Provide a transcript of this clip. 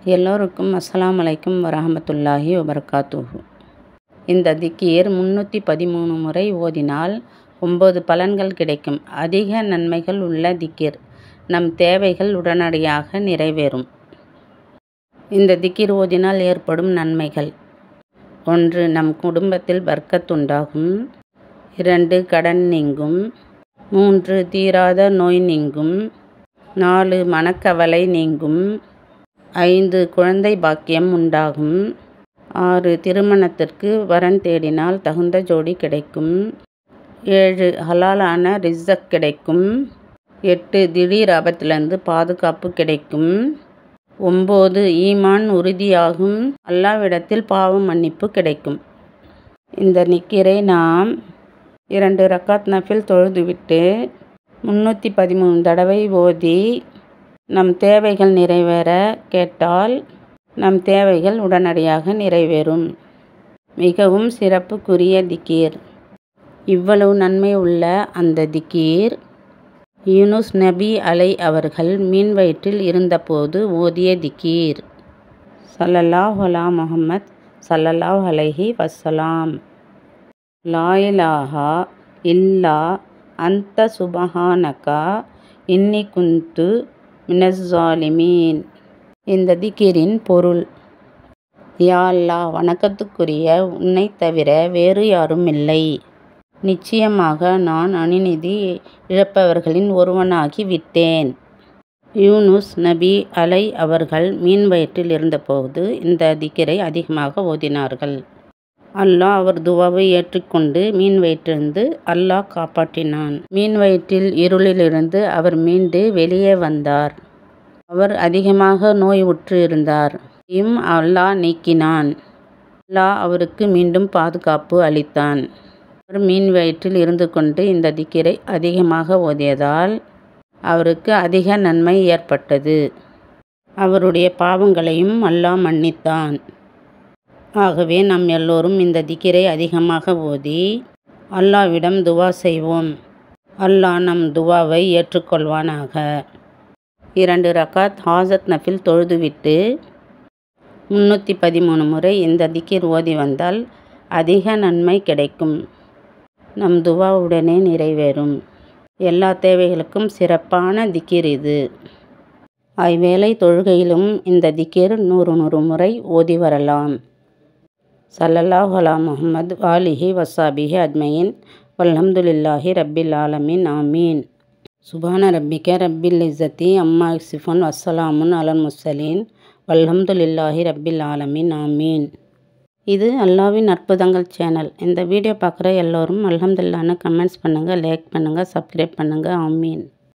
எல்லோருக்கும் அஸ்ஸலாமு அலைக்கும் வரஹமத்துல்லாஹி வபரகாத்துஹு. இந்த திக்கீர் 313 முறை ஓதினால் 9 பலன்கள் கிடைக்கும். அதிக நன்மைகள் உள்ள திக்கீர். நம் தேவைகள் உடனடியாக நிறைவேறும். இந்த திக்கீர் ஓதினால் ஏற்படும் நன்மைகள்: 1. நம் குடும்பத்தில் பர்க்கத் உண்டாகும். 2. கடன் நீங்கும். 3. தீராத நோய் நீங்கும். 4. மனக்கவலை நீங்கும். 5. குழந்தை பாக்கியம் உண்டாகும். 6. திருமணத்திற்கு வரன் தேடினால் தகுந்த ஜோடி கிடைக்கும். 7. ஹலாலான ரிஸ்க் கிடைக்கும். 8. திடீர் ஆபத்திலிருந்து பாதுகாப்பு கிடைக்கும். 9. ஈமான் உறுதியாகும். அல்லாஹ்விடத்தில் பாவ மன்னிப்பு கிடைக்கும். இந்த நிக்கீரை நாம் 2 ரக்காத் நஃபில் தொழுதுவிட்டு 313 தடவை ஓதி நம் தேவைகள் நிறைவேற கேட்டால் நம் தேவைகள் உடனடியாக நிறைவேறும். மிகவும் சிறப்புக்குரிய திக்கீர். இவ்வளவு நன்மை உள்ள அந்த திக்கீர் யூனுஸ் நபி அலை அவர்கள் மீன் வயிற்றில் இருந்தபோது ஓதிய திக்கீர். ஸல்லல்லாஹு அலா முஹம்மத் ஸல்லல்லாஹு அலைஹி வஸல்லம். லா இலாஹா இல்லா அன்த சுபஹானகா இன்னி குன்து மினஸ் ஸாலிமீன். இந்த திக்கீரின் பொருள்: யா அல்லாஹ், வணக்கத்துக்குரிய உன்னைத் தவிர வேறு யாரும் இல்லை. நிச்சயமாக நான் அநீதி இழப்பவர்களின் ஒருவனாகி விட்டேன். யூனுஸ் நபி அலை அவர்கள் மீன் வயிற்றில் இருந்தபோது இந்த திக்கீரை அதிகமாக ஓதினார்கள். அல்லாஹ் அவர் துவாவை ஏற்றுக்கொண்டு மீன் வயிற்றிலிருந்து அல்லாஹ் காப்பாற்றினான். மீன் வயிற்றில் இருளிலிருந்து அவர் மீண்டு வெளியே வந்தார். அவர் அதிகமாக நோய் உற்று இருந்தார். அல்லாஹ் நீக்கினான். அல்லாஹ் அவருக்கு மீண்டும் பாதுகாப்பு அளித்தான். அவர் மீன் வயிற்றில் இருந்து கொண்டு இந்த திக்கீரை அதிகமாக ஓதியதால் அவருக்கு அதிக நன்மை ஏற்பட்டது. அவருடைய பாவங்களையும் அல்லாஹ் மன்னித்தான். ஆகவே நாம் எல்லோரும் இந்த திக்கீரை அதிகமாக ஓதி அல்லாஹ்விடம் துவா செய்வோம். அல்லாஹ் நம் துவாவை ஏற்றுக்கொள்வானாக. 2 ரக்காத் ஹாஜத் நஃபில் தொழுதுவிட்டு 313 முறை இந்த திக்கீர் ஓதி வந்தால் அதிக நன்மை கிடைக்கும். நம் துவா உடனே நிறைவேறும். எல்லா தேவைகளுக்கும் சிறப்பான திக்கீர் இது. ஐவேளை தொழுகையிலும் இந்த திக்கீர் 100 முறை ஓதி வரலாம். ஸல்லல்லாஹு அலா முஹம்மத் வாலிஹி வஸ்ஸாபிஹி அஜ்மஈன் வல்ஹம்துலில்லாஹி ரப்பில் ஆலமீன். ஆமீன். சுபான ரப்பிக ரப்பில் இஸ்ஸத்தி அம்மா யசிஃபூன் வஸ்ஸலாமுன் அலல் முர்ஸலீன் வல்ஹம்துலில்லாஹி ரப்பில் ஆலமீன். ஆமீன். இது அல்லாஹ்வின் அற்புதங்கள் சேனல். இந்த வீடியோ பார்க்குற எல்லோரும் அல்ஹம்துலில்லாஹ்னு கமெண்ட்ஸ் பண்ணுங்கள், லைக் பண்ணுங்கள், சப்ஸ்கிரைப் பண்ணுங்கள். ஆமீன்.